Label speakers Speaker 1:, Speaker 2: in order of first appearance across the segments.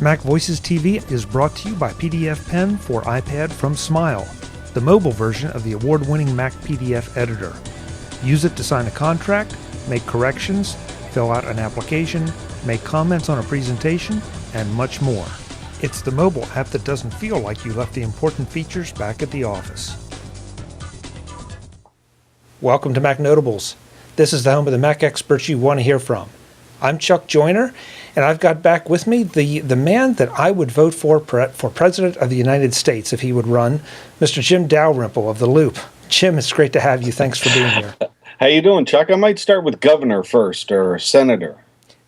Speaker 1: MacVoicesTV is brought to you by PDF Pen for iPad from Smile, the mobile version of the award-winning Mac PDF editor. Use it to sign a contract, make corrections, fill out an application, make comments on a presentation, and much more. It's the mobile app that doesn't feel like you left the important features back at the office. Welcome to Mac Notables. This is the home of the Mac experts you want to hear from. I'm Chuck Joyner, and I've got back with me the man that I would vote for President of the United States if he would run, Mr. Jim Dalrymple of The Loop. Jim, it's great to have you. Thanks for being here.
Speaker 2: How you doing, Chuck? I might start with governor first or senator,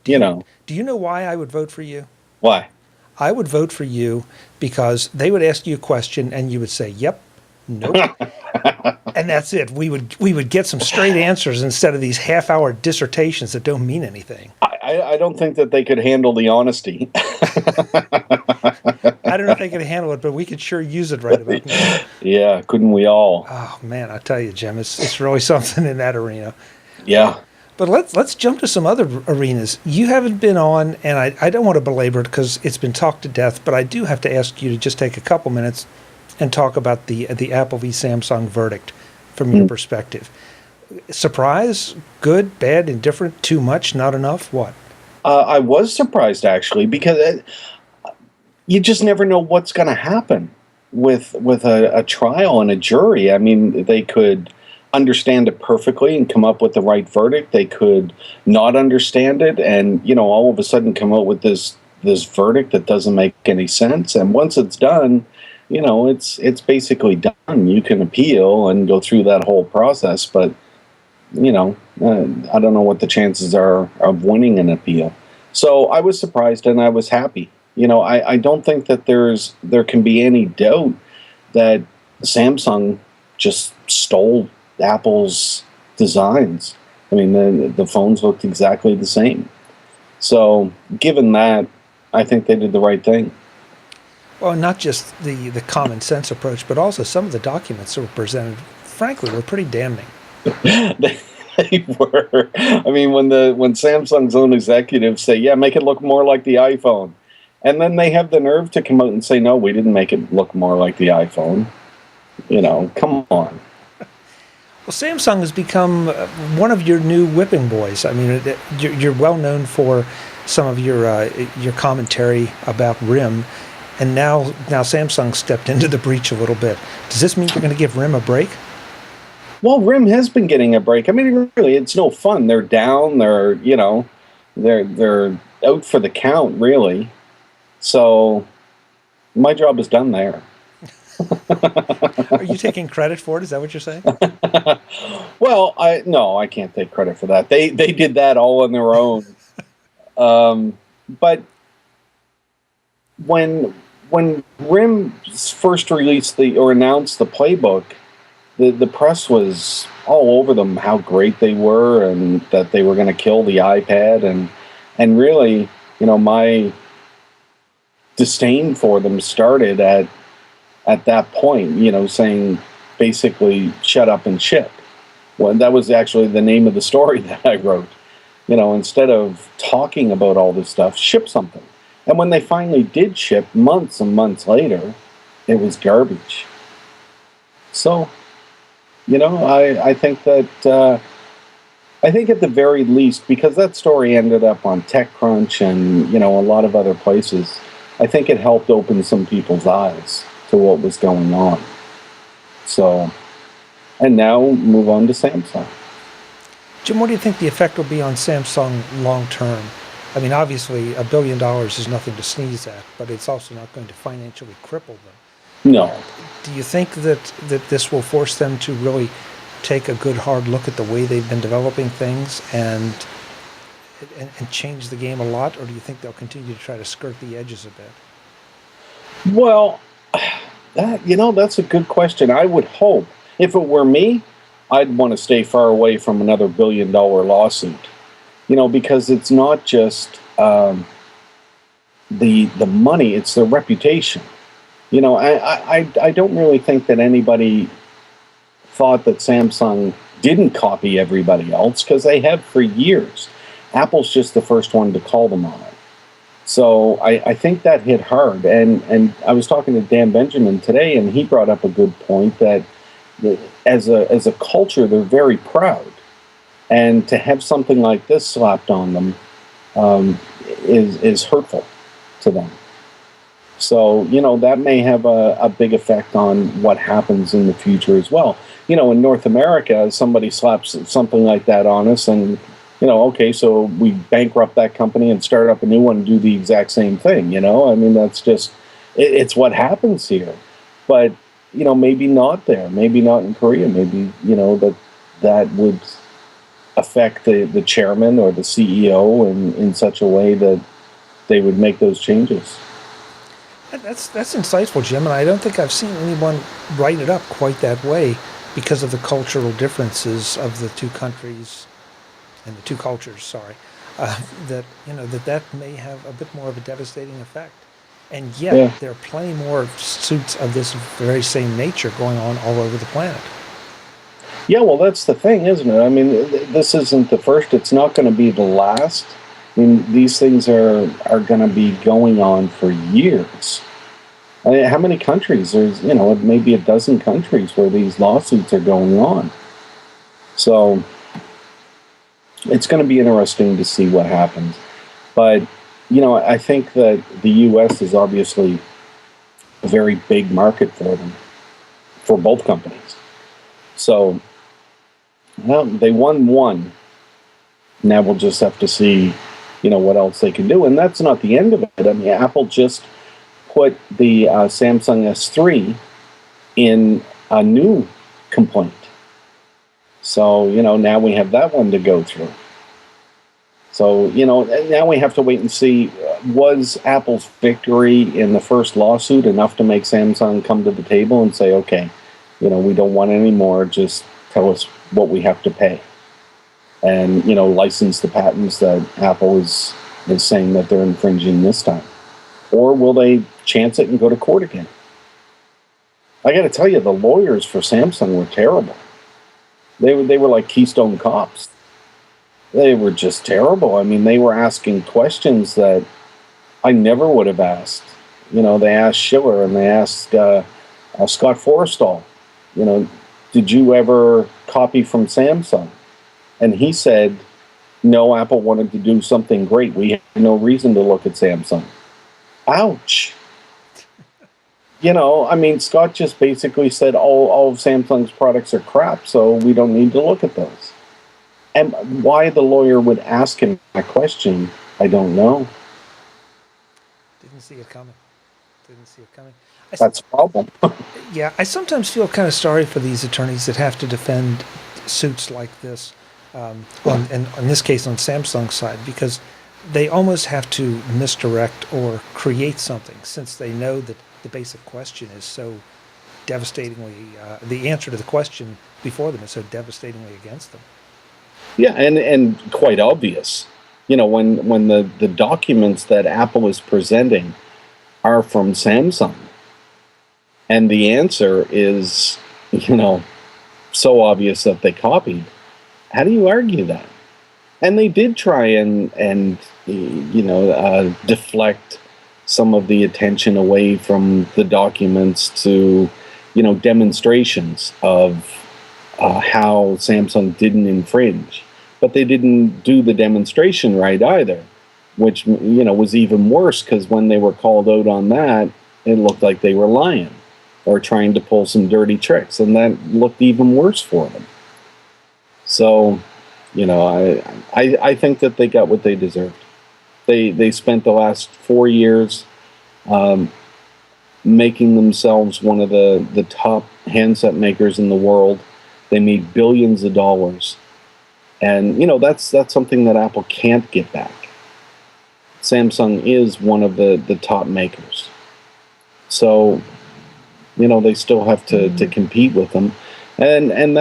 Speaker 1: Do you know why I would vote for you?
Speaker 2: Why?
Speaker 1: I would vote for you because they would ask you a question and you would say, yep, nope. And that's it. We would get some straight answers instead of these half-hour dissertations that don't mean anything.
Speaker 2: I don't think that they could handle the honesty.
Speaker 1: I don't know if they could handle it, but we could sure use it right about now.
Speaker 2: Yeah, couldn't we all?
Speaker 1: Oh, man, I tell you, Jim, it's really something in that arena.
Speaker 2: Yeah.
Speaker 1: But let's jump to some other arenas. You haven't been on, and I don't want to belabor it because it's been talked to death, but I do have to ask you to just take a couple minutes and talk about the Apple v. Samsung verdict from your perspective. Surprise? Good? Bad? Indifferent? Too much? Not enough? What?
Speaker 2: I was surprised, actually, because you just never know what's going to happen with a trial and a jury. I mean, they could understand it perfectly and come up with the right verdict. They could not understand it and, all of a sudden come out with this verdict that doesn't make any sense. And once it's done, it's basically done. You can appeal and go through that whole process, but I don't know what the chances are of winning an appeal. So I was surprised and I was happy. I don't think that there can be any doubt that Samsung just stole Apple's designs. I mean, the phones looked exactly the same. So given that, I think they did the right thing.
Speaker 1: Well, not just the common sense approach, but also some of the documents that were presented, frankly, were pretty damning.
Speaker 2: They were. I mean, when Samsung's own executives say, yeah, make it look more like the iPhone. And then they have the nerve to come out and say, no, we didn't make it look more like the iPhone. Come on.
Speaker 1: Well, Samsung has become one of your new whipping boys. I mean, you're well known for some of your commentary about RIM. And now Samsung stepped into the breach a little bit. Does this mean you're going to give RIM a break?
Speaker 2: Well, RIM has been getting a break. I mean, really, it's no fun. They're down. They're out for the count, really. So my job is done there.
Speaker 1: Are you taking credit for it? Is that what you're saying?
Speaker 2: Well, I can't take credit for that. They did that all on their own. But when RIM first released announced the playbook, the press was all over them how great they were and that they were going to kill the iPad and really, my disdain for them started at that point, saying basically shut up and ship. Well, that was actually the name of the story that I wrote. Instead of talking about all this stuff, ship something. And when they finally did ship months and months later, it was garbage. So, I think that, I think at the very least, because that story ended up on TechCrunch and, a lot of other places, I think it helped open some people's eyes to what was going on. So, and now move on to Samsung.
Speaker 1: Jim, what do you think the effect will be on Samsung long term? I mean, obviously, $1 billion is nothing to sneeze at, but it's also not going to financially cripple them.
Speaker 2: No.
Speaker 1: Do you think that this will force them to really take a good hard look at the way they've been developing things and change the game a lot, or do you think they'll continue to try to skirt the edges a bit?
Speaker 2: Well, that's a good question. I would hope. If it were me, I'd want to stay far away from another $1 billion lawsuit. Because it's not just the money, it's the reputation. I don't really think that anybody thought that Samsung didn't copy everybody else, because they have for years. Apple's just the first one to call them on it. So I think that hit hard. And I was talking to Dan Benjamin today, and he brought up a good point that as a culture, they're very proud. And to have something like this slapped on them is hurtful to them. So, that may have a big effect on what happens in the future as well. In North America, somebody slaps something like that on us, and, okay, so we bankrupt that company and start up a new one and do the exact same thing, I mean, that's just, it's what happens here. But, maybe not there, maybe not in Korea, maybe, that would affect the chairman or the CEO in such a way that they would make those changes.
Speaker 1: That's insightful, Jim, and I don't think I've seen anyone write it up quite that way because of the cultural differences of the two countries and the two cultures. Sorry, that may have a bit more of a devastating effect, and yet there are plenty more suits of this very same nature going on all over the planet.
Speaker 2: Yeah, well, that's the thing, isn't it? I mean, this isn't the first. It's not going to be the last. I mean, these things are going to be going on for years. I mean, how many countries? There's, maybe a dozen countries where these lawsuits are going on. So it's going to be interesting to see what happens. But, I think that the U.S. is obviously a very big market for them, for both companies. So, well, they won one. Now we'll just have to see what else they can do. And that's not the end of it. I mean, Apple just put the Samsung S3 in a new complaint. So, now we have that one to go through. So, now we have to wait and see, was Apple's victory in the first lawsuit enough to make Samsung come to the table and say, okay, we don't want any more, just tell us what we have to pay. And, license the patents that Apple is saying that they're infringing this time? Or will they chance it and go to court again? I got to tell you, the lawyers for Samsung were terrible. They were like Keystone Cops. They were just terrible. I mean, they were asking questions that I never would have asked. They asked Schiller and they asked Scott Forstall, did you ever copy from Samsung? And he said, no, Apple wanted to do something great. We had no reason to look at Samsung. Ouch. I mean, Scott just basically said, all of Samsung's products are crap, so we don't need to look at those. And why the lawyer would ask him that question, I don't know.
Speaker 1: Didn't see it coming.
Speaker 2: That's a problem.
Speaker 1: Yeah, I sometimes feel kind of sorry for these attorneys that have to defend suits like this. And in this case on Samsung's side, because they almost have to misdirect or create something, since they know that the basic question is so devastatingly, the answer to the question before them is so devastatingly against them.
Speaker 2: Yeah, and quite obvious. When the documents that Apple is presenting are from Samsung, and the answer is, so obvious that they copied. How do you argue that? And they did try and deflect some of the attention away from the documents to, demonstrations of how Samsung didn't infringe. But they didn't do the demonstration right either, which, was even worse, because when they were called out on that, it looked like they were lying or trying to pull some dirty tricks, and that looked even worse for them. So, I think that they got what they deserved. They spent the last 4 years making themselves one of the top handset makers in the world. They made billions of dollars. And, that's something that Apple can't get back. Samsung is one of the top makers. So, they still have to compete with them. And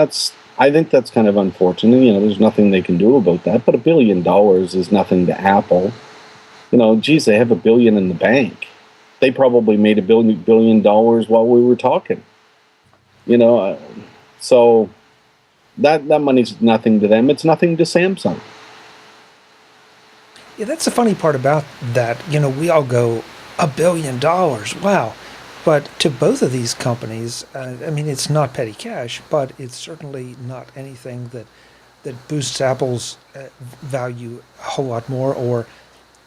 Speaker 2: I think that's kind of unfortunate. There's nothing they can do about that. But $1 billion is nothing to Apple. Geez, they have $1 billion in the bank. They probably made $1 billion while we were talking. So that money's nothing to them. It's nothing to Samsung.
Speaker 1: Yeah, that's the funny part about that. We all go, $1 billion. Wow. But to both of these companies, I mean, it's not petty cash, but it's certainly not anything that boosts Apple's value a whole lot more or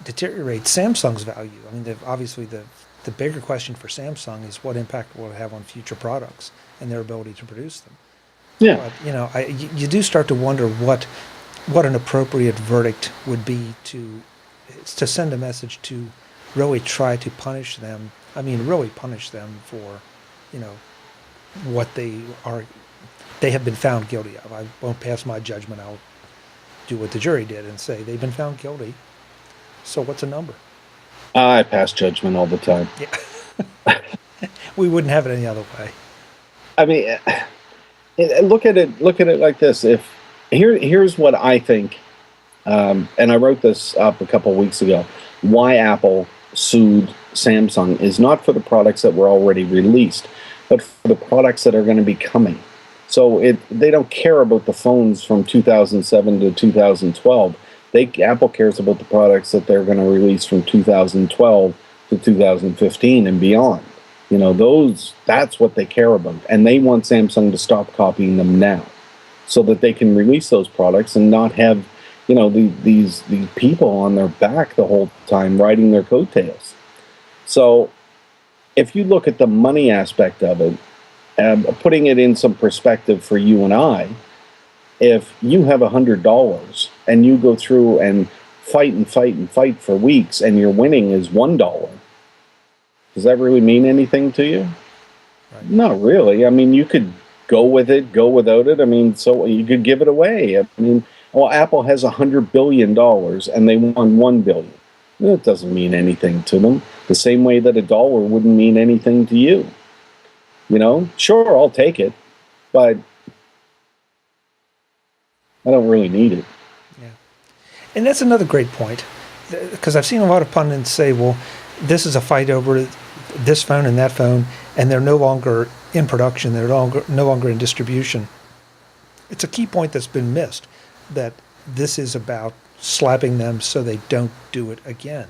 Speaker 1: deteriorates Samsung's value. I mean, obviously the bigger question for Samsung is what impact will it have on future products and their ability to produce them.
Speaker 2: Yeah.
Speaker 1: But, you do start to wonder what an appropriate verdict would be to send a message to really try to punish them. I mean, really punish them for, what they have been found guilty of. I won't pass my judgment. I'll do what the jury did and say they've been found guilty. So what's a number?
Speaker 2: I pass judgment all the time.
Speaker 1: Yeah. We wouldn't have it any other way.
Speaker 2: I mean, look at it like this. Here's what I think, and I wrote this up a couple weeks ago. Why Apple sued Samsung is not for the products that were already released, but for the products that are going to be coming. So they don't care about the phones from 2007 to 2012. Apple cares about the products that they're going to release from 2012 to 2015 and beyond. That's what they care about. And they want Samsung to stop copying them now so that they can release those products and not have, these people on their back the whole time riding their coattails. So if you look at the money aspect of it, putting it in some perspective for you and I, if you have $100 and you go through and fight for weeks and your winning is $1, does that really mean anything to you? Right. Not really. I mean, you could go with it, go without it. I mean, so you could give it away. I mean, well, Apple has $100 billion and they won $1 billion. That doesn't mean anything to them. The same way that $1 wouldn't mean anything to you. Sure, I'll take it, but I don't really need it.
Speaker 1: Yeah. And that's another great point, because I've seen a lot of pundits say, well, this is a fight over this phone and that phone, and they're no longer in production, they're no longer in distribution. It's a key point that's been missed, that this is about slapping them so they don't do it again.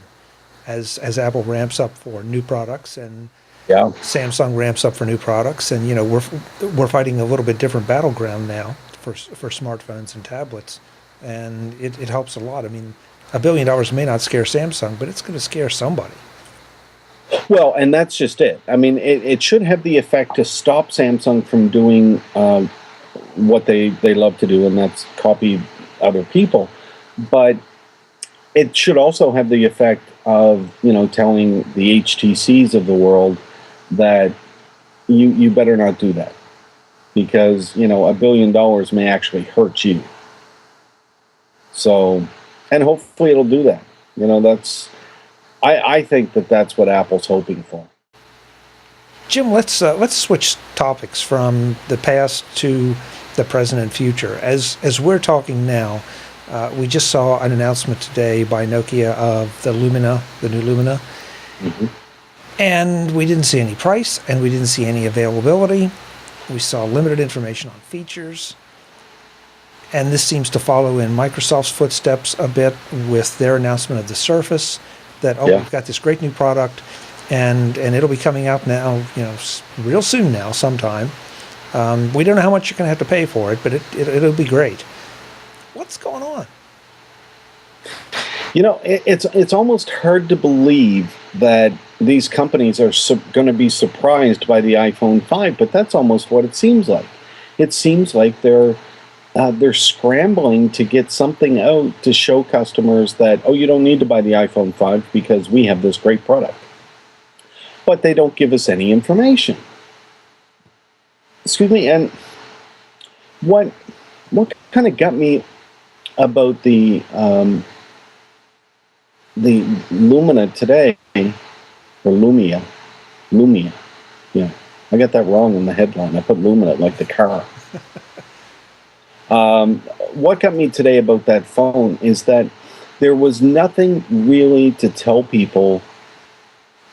Speaker 1: As Apple ramps up for new products and Samsung ramps up for new products, and we're fighting a little bit different battleground now for smartphones and tablets, and it helps a lot. I mean, $1 billion may not scare Samsung, but it's going to scare somebody.
Speaker 2: Well, and that's just it. I mean, it should have the effect to stop Samsung from doing what they love to do, and that's copy other people. But it should also have the effect of, telling the HTCs of the world that you better not do that, because, $1 billion may actually hurt you. So, and hopefully it'll do that. I think that's what Apple's hoping for.
Speaker 1: Jim, let's switch topics from the past to the present and future. As we're talking now, we just saw an announcement today by Nokia of the Lumia, the new Lumia. Mm-hmm. And we didn't see any price, and we didn't see any availability. We saw limited information on features. And this seems to follow in Microsoft's footsteps a bit with their announcement of the Surface, that, we've got this great new product, and it'll be coming out now, real soon now, sometime. We don't know how much you're going to have to pay for it, but it'll be great. What's going on?
Speaker 2: It's almost hard to believe that these companies are going to be surprised by the iPhone 5, but that's almost what it seems like. It seems like they're scrambling to get something out to show customers that, you don't need to buy the iPhone 5 because we have this great product. But they don't give us any information. Excuse me, and what kind of got me about the Lumina today, or Lumia, yeah, I got that wrong in the headline. I put Lumina like the car. What got me today about that phone is that there was nothing really to tell people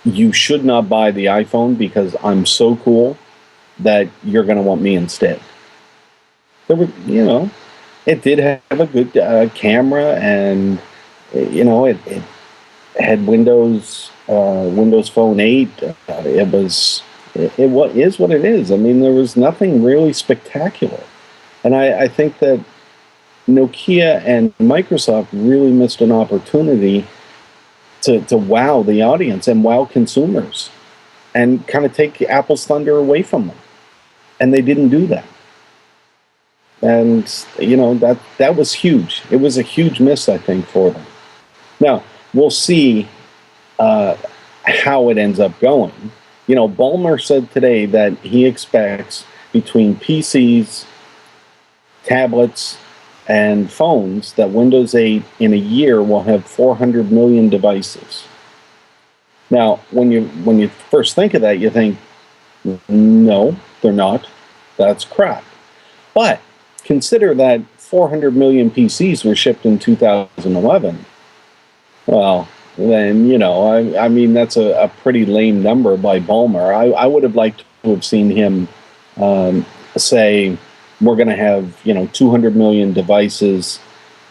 Speaker 2: you should not buy the iPhone because I'm so cool that you're going to want me instead. There were, it did have a good camera, and it had Windows Phone 8. What is what it is. I mean, there was nothing really spectacular, and I think that Nokia and Microsoft really missed an opportunity to wow the audience and wow consumers, and kind of take Apple's thunder away from them, and they didn't do that. And that was huge. It was a huge miss, I think, for them. Now we'll see how it ends up going. Ballmer said today that he expects between PCs, tablets, and phones that Windows 8 in a year will have 400 million devices. Now, when you first think of that, you think, no, they're not. That's crap. But consider that 400 million PCs were shipped in 2011. Well, then, I mean, that's a pretty lame number by Ballmer. I would have liked to have seen him say, we're going to have, 200 million devices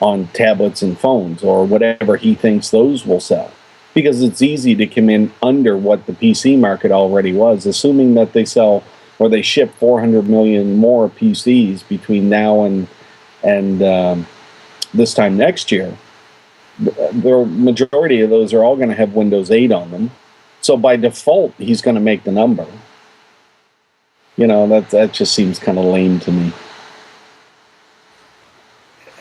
Speaker 2: on tablets and phones, or whatever he thinks those will sell. Because it's easy to come in under what the PC market already was, assuming that they sell or they ship 400 million more PCs between now and this time next year. The majority of those are all going to have Windows 8 on them. So by default, he's going to make the number. That just seems kind of lame to me.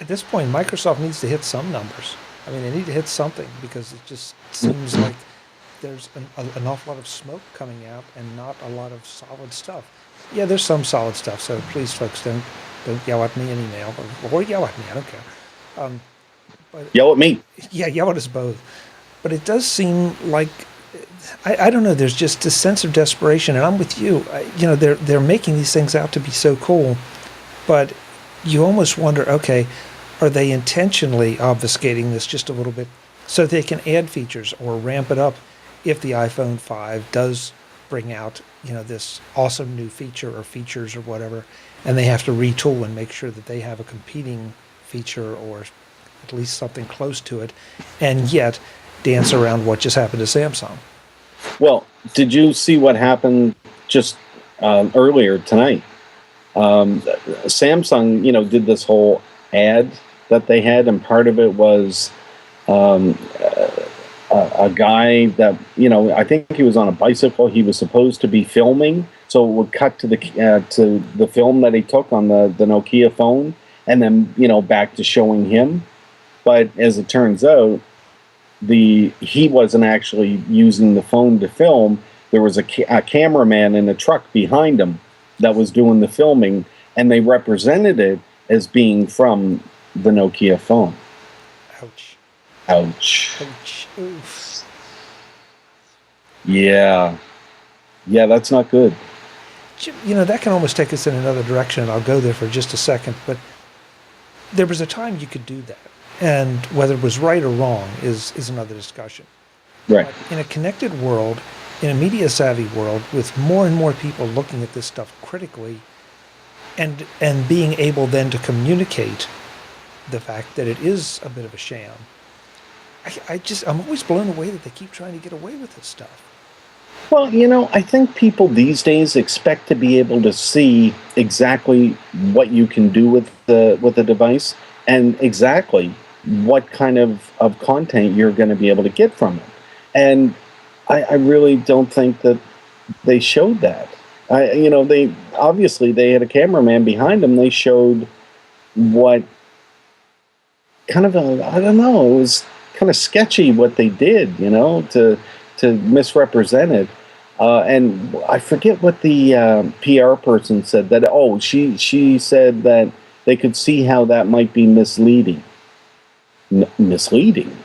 Speaker 1: At this point, Microsoft needs to hit some numbers. I mean, they need to hit something, because it just seems like there's an awful lot of smoke coming out and not a lot of solid stuff. Yeah, there's some solid stuff, so please, folks, don't yell at me in email, or yell at me, I don't care. But
Speaker 2: yell at me.
Speaker 1: Yeah, yell at us both. But it does seem like, I don't know, there's just this sense of desperation, and I'm with you. They're making these things out to be so cool, but you almost wonder, okay, are they intentionally obfuscating this just a little bit so they can add features or ramp it up if the iPhone 5 does bring out, this awesome new feature or features or whatever, and they have to retool and make sure that they have a competing feature or at least something close to it, and yet dance around what just happened to Samsung.
Speaker 2: Well, did you see what happened just earlier tonight? Samsung, did this whole ad that they had, and part of it was a guy that, I think he was on a bicycle. He was supposed to be filming, so it would cut to the film that he took on the Nokia phone, and then back to showing him. But as it turns out, he wasn't actually using the phone to film. There was a cameraman in a truck behind him that was doing the filming, and they represented it as being from the Nokia phone.
Speaker 1: Ouch.
Speaker 2: Ouch.
Speaker 1: Ouch. Oof.
Speaker 2: Yeah, that's not good.
Speaker 1: That can almost take us in another direction, and I'll go there for just a second, but there was a time you could do that. And whether it was right or wrong is another discussion.
Speaker 2: Right.
Speaker 1: But in a connected world, in a media-savvy world, with more and more people looking at this stuff critically, and being able then to the fact that it is a bit of a sham, I'm always blown away that they keep trying to get away with this stuff.
Speaker 2: Well, I think people these days expect to be able to see exactly what you can do with the device, and exactly what kind of content you're going to be able to get from it. And I really don't think that they showed that. They obviously they had a cameraman behind them. They showed what kind of I don't know, it was kind of sketchy what they did, to misrepresent it. And I forget what the PR person said, that, she said that they could see how that might be misleading. Misleading?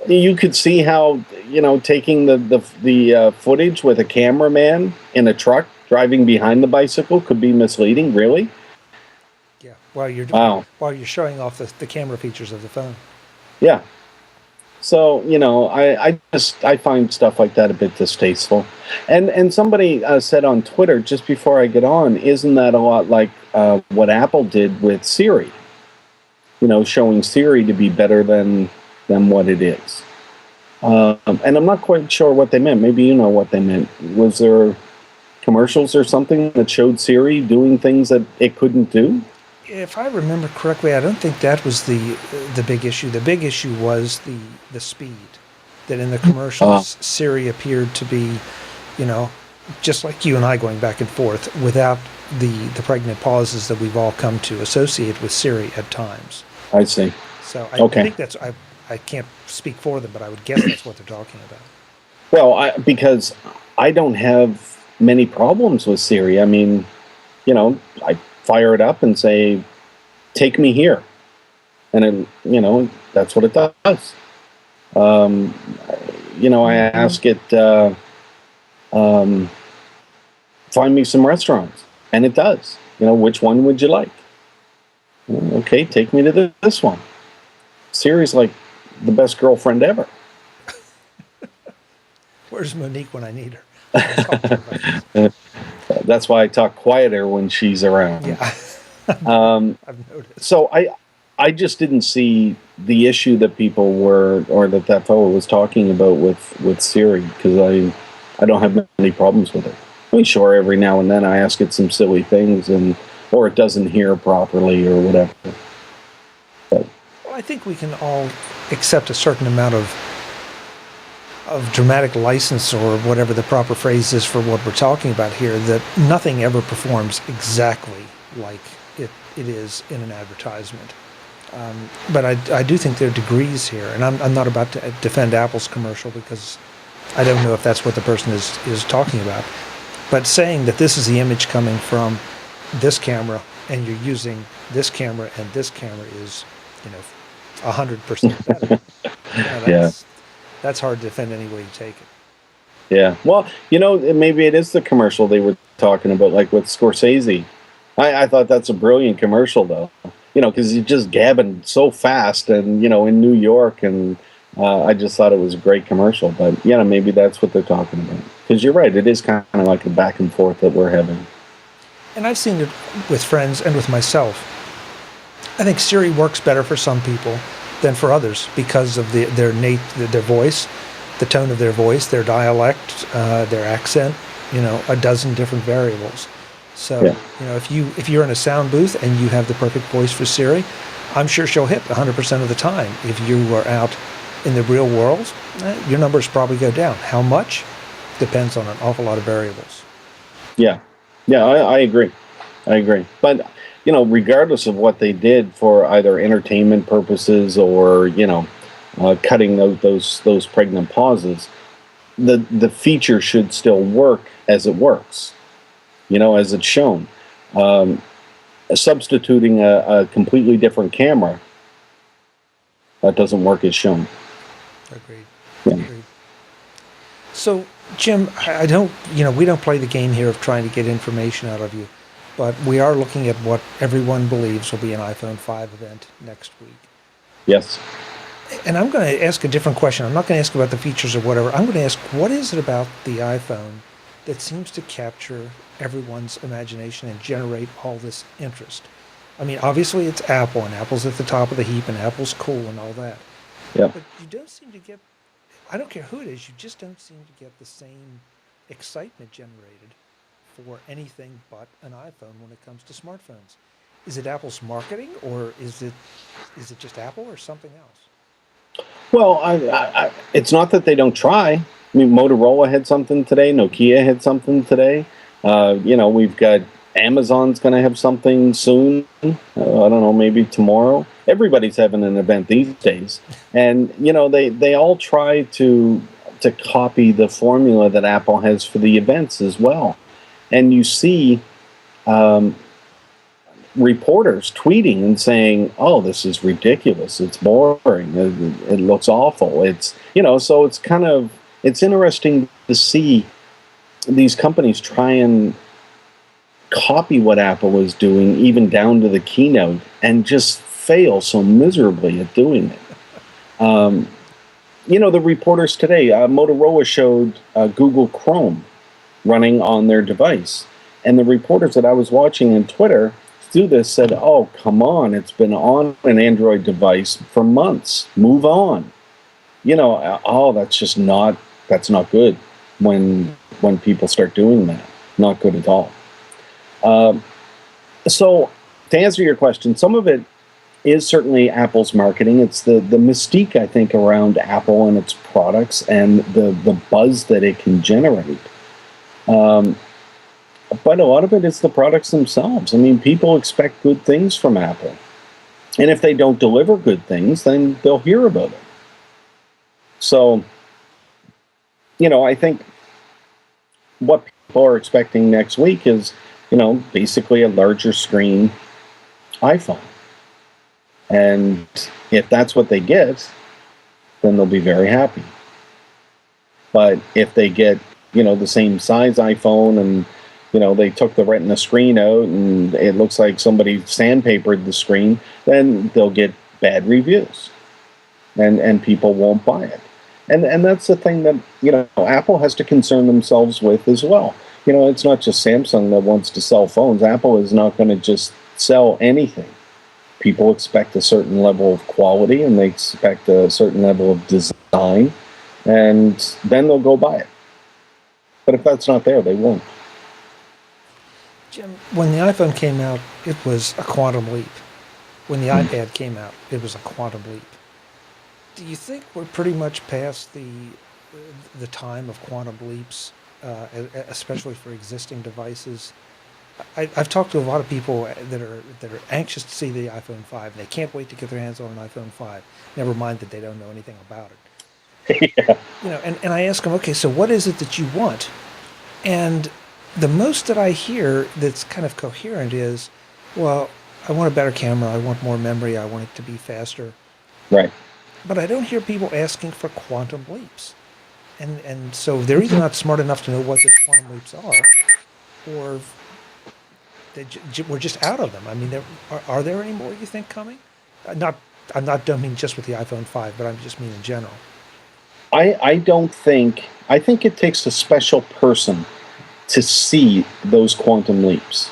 Speaker 2: You could see how, taking the footage with a cameraman in a truck driving behind the bicycle could be misleading, really?
Speaker 1: Yeah, while you're showing off the camera features of the phone.
Speaker 2: Yeah. So, I find stuff like that a bit distasteful. And somebody said on Twitter, just before I get on, isn't that a lot like what Apple did with Siri? showing Siri to be better than what it is. And I'm not quite sure what they meant. Maybe you know what they meant. Was there commercials or something that showed Siri doing things that it couldn't do?
Speaker 1: If I remember correctly, I don't think that was the big issue. The big issue was the speed. That in the commercials, Siri appeared to be, just like you and I going back and forth without the pregnant pauses that we've all come to associate with Siri at times.
Speaker 2: I see.
Speaker 1: So I think that's, I can't speak for them, but I would guess that's what they're talking about.
Speaker 2: Well, because I don't have many problems with Siri. I mean, I fire it up and say, take me here. And it, that's what it does. I ask it, find me some restaurants. And it does. Which one would you like? Okay, take me to this one. Siri's like the best girlfriend ever.
Speaker 1: Where's Monique when I need her?
Speaker 2: That's why I talk quieter when she's around.
Speaker 1: Yeah, I've noticed.
Speaker 2: So I just didn't see the issue that people were, or that fellow was talking about with Siri, because I don't have many problems with it. I mean, sure, every now and then I ask it some silly things, or it doesn't hear properly or whatever. But,
Speaker 1: well, I think we can all accept a certain amount of dramatic license, or whatever the proper phrase is for what we're talking about here, that nothing ever performs exactly like it is in an advertisement. But I do think there are degrees here, and I'm not about to defend Apple's commercial, because I don't know if that's what the person is talking about. But saying that this is the image coming from this camera, and you're using this camera, and this camera is, 100% better. That's hard to defend any way you take it.
Speaker 2: Yeah. Well, maybe it is the commercial they were talking about, like with Scorsese. I thought that's a brilliant commercial, though. Because he's just gabbing so fast, and, in New York, and I just thought it was a great commercial. But, maybe that's what they're talking about. Because you're right, it is kind of like a back and forth that we're having.
Speaker 1: And I've seen it with friends and with myself. I think Siri works better for some people than for others, because of their voice, the tone of their voice, their dialect, their accent, a dozen different variables. So, if you're in a sound booth and you have the perfect voice for Siri, I'm sure she'll hit 100% of the time. If you are out in the real world, your numbers probably go down. How much? Depends on an awful lot of variables. Yeah,
Speaker 2: I agree. But, regardless of what they did for either entertainment purposes or, cutting those pregnant pauses, the feature should still work as it works, as it's shown. Substituting a completely different camera, that doesn't work as shown.
Speaker 1: Agreed.
Speaker 2: Yeah.
Speaker 1: Agreed. So, Jim, we don't play the game here of trying to get information out of you, but we are looking at what everyone believes will be an iPhone 5 event next week.
Speaker 2: Yes.
Speaker 1: And I'm going to ask a different question. I'm not going to ask about the features or whatever. I'm going to ask, what is it about the iPhone that seems to capture everyone's imagination and generate all this interest? I mean, obviously it's Apple, and Apple's at the top of the heap, and Apple's cool and all that.
Speaker 2: Yeah.
Speaker 1: But you don't seem to get, I don't care who it is, you just don't seem to get the same excitement generated for anything but an iPhone when it comes to smartphones. Is it Apple's marketing, or is it just Apple, or something else?
Speaker 2: Well, it's not that they don't try. I mean, Motorola had something today. Nokia had something today. We've got Amazon's going to have something soon. I don't know, maybe tomorrow. Everybody's having an event these days. And, they all try to copy the formula that Apple has for the events as well. And you see reporters tweeting and saying, "Oh, this is ridiculous. It's boring. It looks awful." It's, so it's interesting to see these companies try and copy what Apple is doing, even down to the keynote, and just fail so miserably at doing it. The reporters today, Motorola showed Google Chrome running on their device. And the reporters that I was watching on Twitter through this said, "Oh, come on! It's been on an Android device for months. Move on." Oh, that's not good. When people start doing that, not good at all. Um, so, to answer your question, some of it is certainly Apple's marketing. It's the mystique, I think, around Apple and its products and the buzz that it can generate. Um, but a lot of it is the products themselves. I mean, people expect good things from Apple. And if they don't deliver good things, then they'll hear about it. So, I think what people are expecting next week is, basically a larger screen iPhone. And if that's what they get, then they'll be very happy. But if they get, the same size iPhone and, they took the Retina screen out and it looks like somebody sandpapered the screen, then they'll get bad reviews. And people won't buy it. And that's the thing that, Apple has to concern themselves with as well. It's not just Samsung that wants to sell phones. Apple is not going to just sell anything. People expect a certain level of quality and they expect a certain level of design, and then they'll go buy it. But if that's not there, they won't.
Speaker 1: Jim, when the iPhone came out, it was a quantum leap. When the iPad came out, it was a quantum leap. Do you think we're pretty much past the time of quantum leaps, especially for existing devices? I've talked to a lot of people that are anxious to see the iPhone 5, and they can't wait to get their hands on an iPhone 5. Never mind that they don't know anything about it.
Speaker 2: Yeah.
Speaker 1: And I ask them, okay, so what is it that you want? And the most that I hear that's kind of coherent is, well, I want a better camera, I want more memory, I want it to be faster.
Speaker 2: Right.
Speaker 1: But I don't hear people asking for quantum leaps. And so they're either not smart enough to know what those quantum leaps are, or we're just out of them. I mean, are there any more, you think, coming? Don't mean just with the iPhone 5, but I just mean in general.
Speaker 2: I think it takes a special person to see those quantum leaps.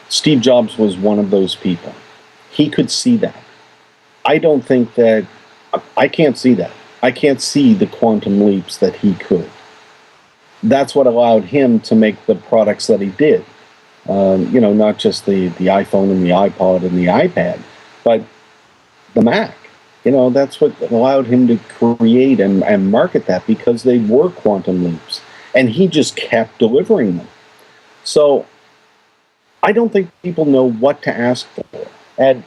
Speaker 2: Steve Jobs was one of those people. He could see that. I don't think that, I can't see that. I can't see the quantum leaps that he could. That's what allowed him to make the products that he did. Not just the iPhone and the iPod and the iPad, but the Mac. That's what allowed him to create and market that, because they were quantum leaps. And he just kept delivering them. So I don't think people know what to ask for. And,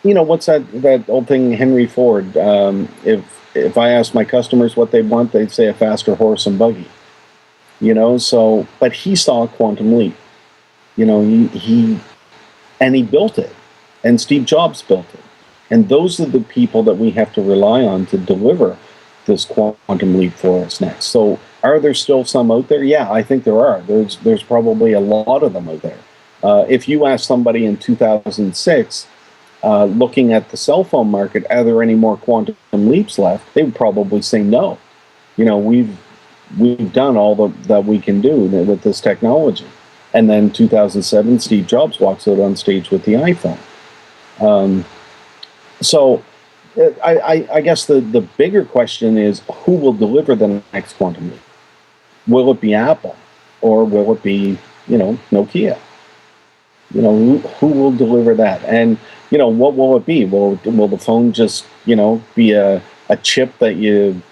Speaker 2: what's that old thing, Henry Ford? If I ask my customers what they want, they'd say a faster horse and buggy. But he saw a quantum leap. He built it, and Steve Jobs built it, and those are the people that we have to rely on to deliver this quantum leap for us next. So, are there still some out there? Yeah, I think there are. There's probably a lot of them out there. If you ask somebody in 2006, looking at the cell phone market, are there any more quantum leaps left? They would probably say no. We've done all that we can do with this technology. And then 2007, Steve Jobs walks out on stage with the iPhone. So I guess the bigger question is, who will deliver the next quantum leap? Will it be Apple, or will it be, Nokia? Who will deliver that? And, what will it be? Will the phone just, be a chip that you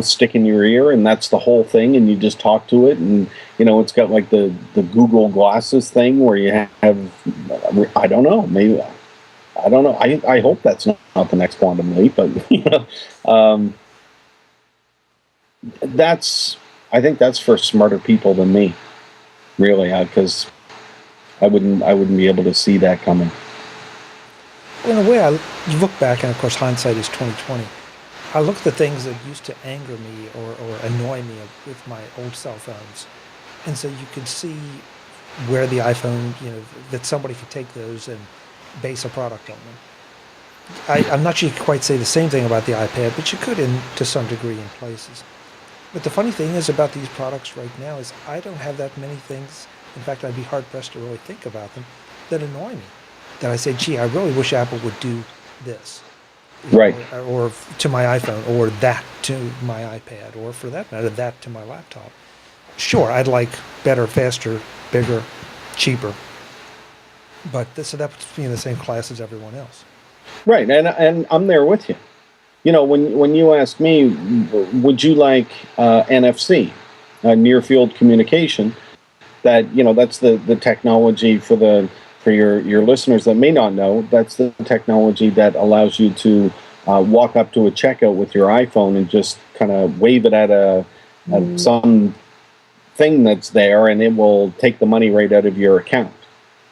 Speaker 2: stick in your ear, and that's the whole thing, and you just talk to it, and it's got like the Google Glasses thing where you have, I don't know, maybe, I don't know. I hope that's not the next quantum leap, but I think that's for smarter people than me, really, because I wouldn't be able to see that coming.
Speaker 1: Well, in a way, you look back, and of course, hindsight is 20/20. I look at the things that used to anger me or annoy me with my old cell phones, and so you could see where the iPhone, that somebody could take those and base a product on them. I'm not sure you could quite say the same thing about the iPad, but you could to some degree in places. But the funny thing is about these products right now is I don't have that many things. In fact, I'd be hard-pressed to really think about them that annoy me. that I say, gee, I really wish Apple would do this.
Speaker 2: Right.
Speaker 1: Or to my iPhone, or that to my iPad, or for that matter, that to my laptop. Sure, I'd like better, faster, bigger, cheaper. But so that puts me in the same class as everyone else.
Speaker 2: Right, and I'm there with you. You know, when you ask me, would you like NFC, near field communication? That, you know, that's the technology for your listeners that may not know. That's the technology that allows you to walk up to a checkout with your iPhone and just kind of wave it at some thing that's there, and it will take the money right out of your account.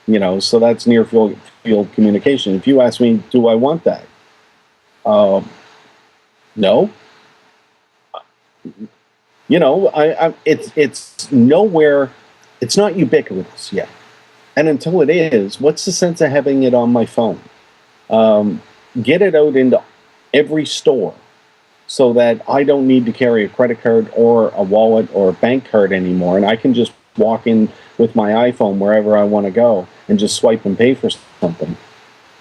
Speaker 2: You know, so that's near field communication. If you ask me, do I want that? No. You know, it's nowhere. It's not ubiquitous yet. And until it is, what's the sense of having it on my phone? Get it out into every store so that I don't need to carry a credit card or a wallet or a bank card anymore. And I can just walk in with my iPhone wherever I want to go and just swipe and pay for something.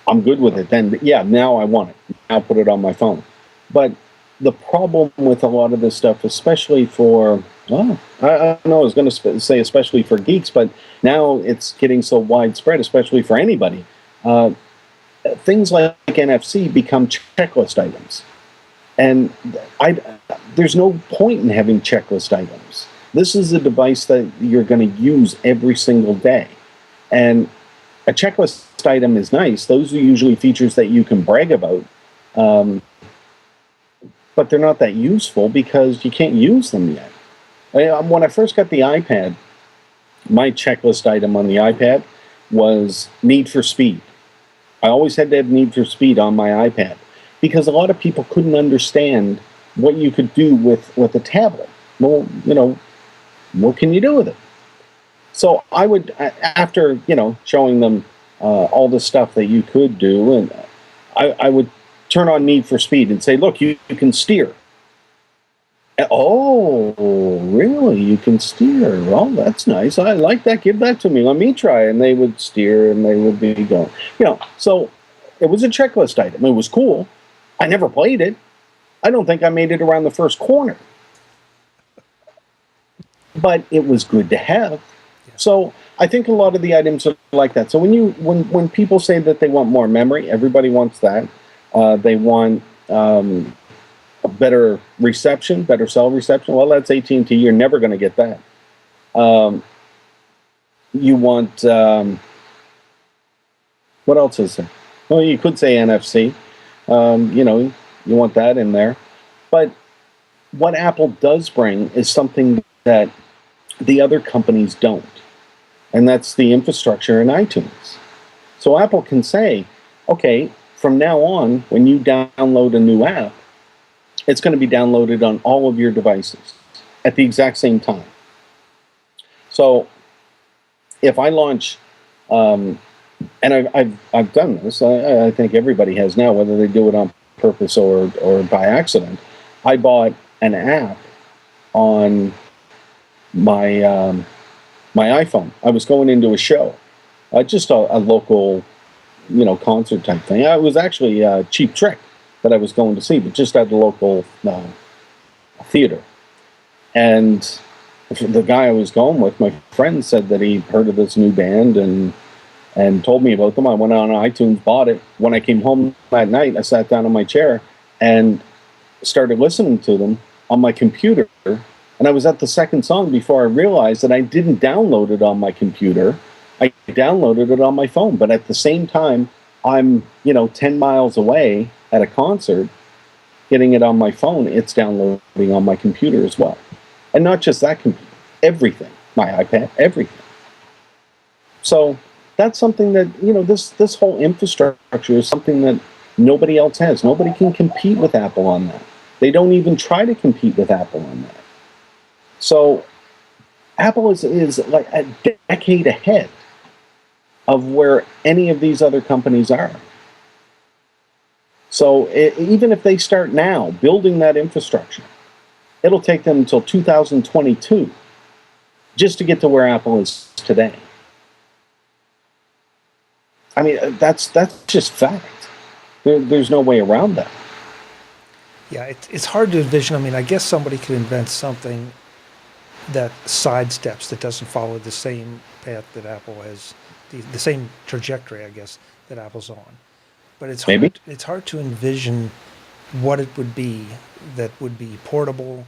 Speaker 2: I'm good with it. Then, yeah, now I want it. I'll put it on my phone. But the problem with a lot of this stuff, especially for, I don't know, I was going to say especially for geeks, but now it's getting so widespread, especially for anybody. Things like NFC become checklist items. And there's no point in having checklist items. This is a device that you're going to use every single day. And a checklist item is nice. Those are usually features that you can brag about. But they're not that useful because you can't use them yet. When I first got the iPad, my checklist item on the iPad was Need for Speed. I always had to have Need for Speed on my iPad because a lot of people couldn't understand what you could do with a tablet. Well, you know, what can you do with it? So I would, after, you know, showing them all the stuff that you could do, and I would turn on Need for Speed and say, look, you can steer. Oh, really? You can steer? Well, that's nice. I like that. Give that to me. Let me try. And they would steer and they would be going. You know, so it was a checklist item. It was cool. I never played it. I don't think I made it around the first corner. But it was good to have. So I think a lot of the items are like that. So when people say that they want more memory, everybody wants that. They want a better reception, better cell reception. Well, that's AT&T. You're never going to get that. You want, what else is there? Well, you could say NFC. You know, you want that in there. But what Apple does bring is something that the other companies don't. And that's the infrastructure in iTunes. So Apple can say, okay, from now on, when you download a new app, it's going to be downloaded on all of your devices at the exact same time. So if I launch, and I've done this, I think everybody has now, whether they do it on purpose or by accident. I bought an app on my my iPhone. I was going into a show, just a local, you know, concert type thing. It was actually a Cheap Trick that I was going to see, but just at the local theater. And the guy I was going with, my friend, said that he heard of this new band and told me about them. I went on iTunes, bought it. When I came home that night, I sat down in my chair and started listening to them on my computer. And I was at the second song before I realized that I didn't download it on my computer. I downloaded it on my phone. But at the same time, I'm, 10 miles away at a concert, getting it on my phone, it's downloading on my computer as well. And not just that computer, everything, my iPad, everything. So that's something that, this whole infrastructure is something that nobody else has. Nobody can compete with Apple on that. They don't even try to compete with Apple on that. So Apple is like a decade ahead of where any of these other companies are. So even if they start now building that infrastructure, it'll take them until 2022 just to get to where Apple is today. I mean, that's just fact. There's no way around that.
Speaker 1: Yeah, it's hard to envision. I mean, I guess somebody could invent something that sidesteps, that doesn't follow the same path that Apple has, the same trajectory, I guess, that Apple's on. But
Speaker 2: Maybe.
Speaker 1: it's hard to envision what it would be that would be portable,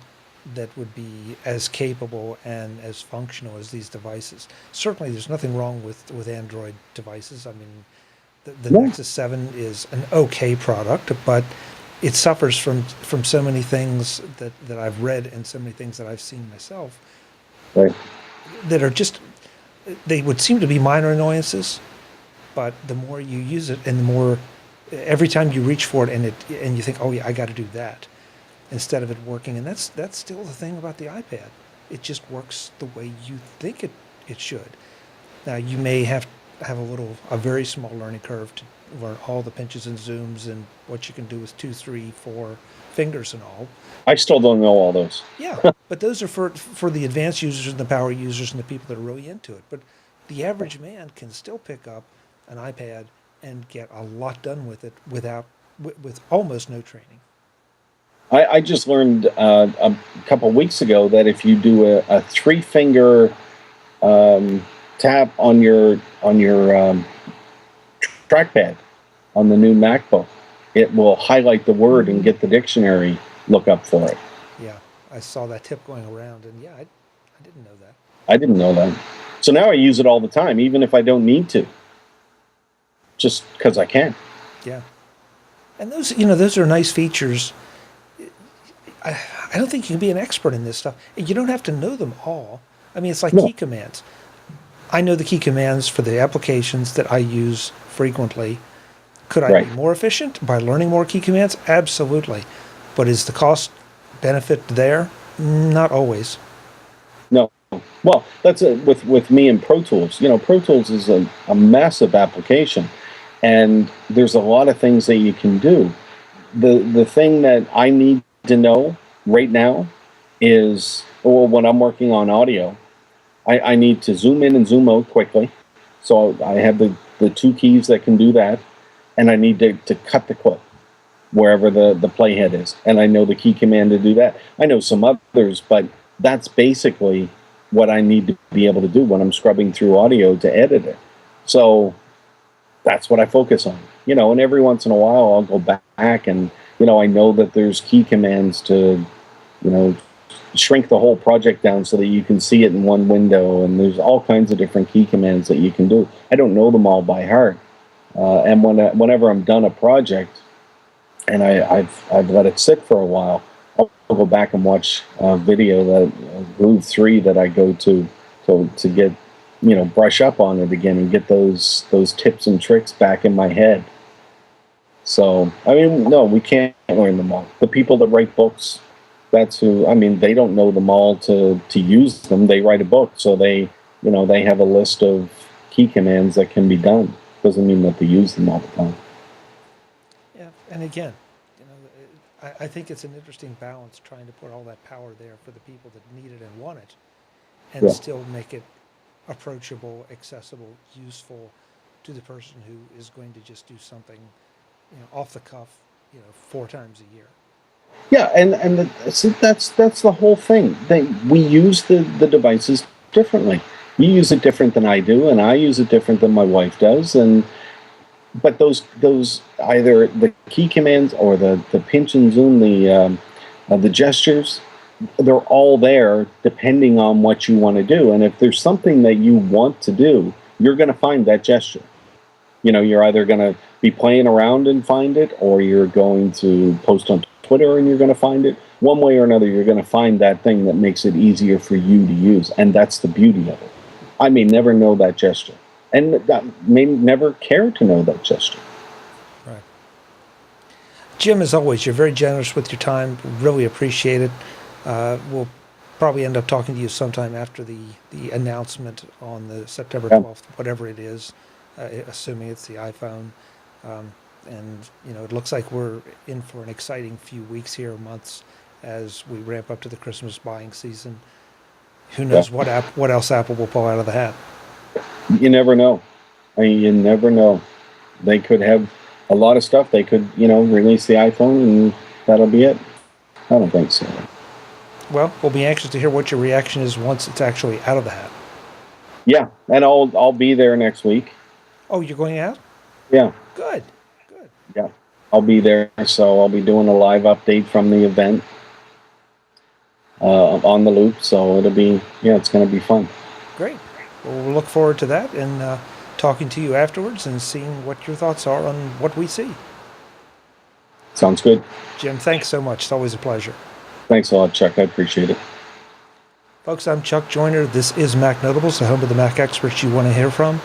Speaker 1: that would be as capable and as functional as these devices. Certainly, there's nothing wrong with Android devices. I mean, the
Speaker 2: No.
Speaker 1: Nexus 7 is an okay product, but it suffers from so many things that I've read and so many things that I've seen myself
Speaker 2: Right.
Speaker 1: that are just, they would seem to be minor annoyances, but the more you use it and the more, every time you reach for it and you think, oh yeah, I got to do that, instead of it working. And that's still the thing about the iPad. It just works the way you think it should. Now you may have a very small learning curve to learn all the pinches and zooms and what you can do with 2, 3, 4 fingers and all.
Speaker 2: I still don't know all those.
Speaker 1: Yeah, but those are for the advanced users and the power users and the people that are really into it. But the average man can still pick up an iPad and get a lot done with it with almost no training.
Speaker 2: I just learned a couple weeks ago that if you do a 3-finger tap on your trackpad on the new MacBook, it will highlight the word and get the dictionary lookup for it.
Speaker 1: Yeah, I saw that tip going around, and yeah, I didn't know that.
Speaker 2: I didn't know that. So now I use it all the time, even if I don't need to, just because I can.
Speaker 1: Yeah, and those are nice features. I don't think you can be an expert in this stuff. You don't have to know them all. I mean, it's like key commands. I know the key commands for the applications that I use frequently. Could I be more efficient by learning more key commands? Absolutely. But is the cost benefit there? Not always.
Speaker 2: No. Well, that's with me and Pro Tools. Pro Tools is a massive application, and there's a lot of things that you can do. The thing that I need to know right now is, when I'm working on audio, I need to zoom in and zoom out quickly. So I have the 2 keys that can do that, and I need to cut the clip wherever the playhead is. And I know the key command to do that. I know some others, but that's basically what I need to be able to do when I'm scrubbing through audio to edit it. So that's what I focus on. And every once in a while I'll go back and, I know that there's key commands to, shrink the whole project down so that you can see it in one window, and there's all kinds of different key commands that you can do. I don't know them all by heart, and whenever I'm done a project and I've let it sit for a while, I'll go back and watch a video, that Groove 3 that I go to get, brush up on it again and get those tips and tricks back in my head. So, I mean, no, we can't learn them all. The people that write books, that's who, I mean, they don't know them all to use them. They write a book, so they have a list of key commands that can be done. Doesn't mean that they use them all the time.
Speaker 1: Yeah, and again, I think it's an interesting balance trying to put all that power there for the people that need it and want it, and still make it approachable, accessible, useful to the person who is going to just do something, off the cuff, 4 times a year.
Speaker 2: Yeah, and that's the whole thing. We use the devices differently. You use it different than I do, and I use it different than my wife does. But those either the key commands or the pinch and zoom, the gestures, they're all there depending on what you want to do. And if there's something that you want to do, you're going to find that gesture. You're either going to be playing around and find it, or you're going to post on Twitter and you're going to find it. One way or another, you're going to find that thing that makes it easier for you to use, and that's the beauty of it. I may never know that gesture, and may never care to know that gesture.
Speaker 1: Right. Jim, as always, you're very generous with your time. Really appreciate it. We'll probably end up talking to you sometime after the announcement on the September 12th, whatever it is, assuming it's the iPhone. And it looks like we're in for an exciting few weeks here, months, as we ramp up to the Christmas buying season. Who knows what else Apple will pull out of the hat?
Speaker 2: You never know. I mean, you never know. They could have a lot of stuff. They could, release the iPhone and that'll be it. I don't think so.
Speaker 1: Well, we'll be anxious to hear what your reaction is once it's actually out of the hat.
Speaker 2: Yeah, and I'll be there next week.
Speaker 1: Oh, you're going out?
Speaker 2: Yeah.
Speaker 1: Good.
Speaker 2: Yeah, I'll be there. So I'll be doing a live update from the event on the loop. So it'll be, it's going to be fun.
Speaker 1: Great. Well, we'll look forward to that and talking to you afterwards and seeing what your thoughts are on what we see.
Speaker 2: Sounds good.
Speaker 1: Jim, thanks so much. It's always a pleasure.
Speaker 2: Thanks a lot, Chuck. I appreciate it.
Speaker 1: Folks, I'm Chuck Joyner. This is Mac Notables, the home of the Mac experts you want to hear from.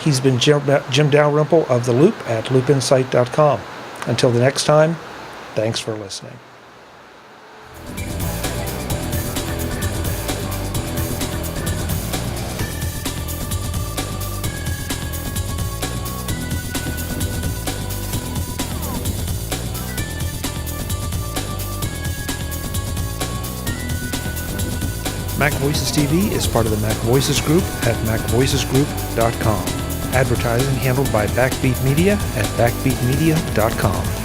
Speaker 1: He's been Jim Dalrymple of The Loop at loopinsight.com. Until the next time, thanks for listening. Mac Voices TV is part of the Mac Voices Group at MacVoicesGroup.com. Advertising handled by Backbeat Media at BackbeatMedia.com.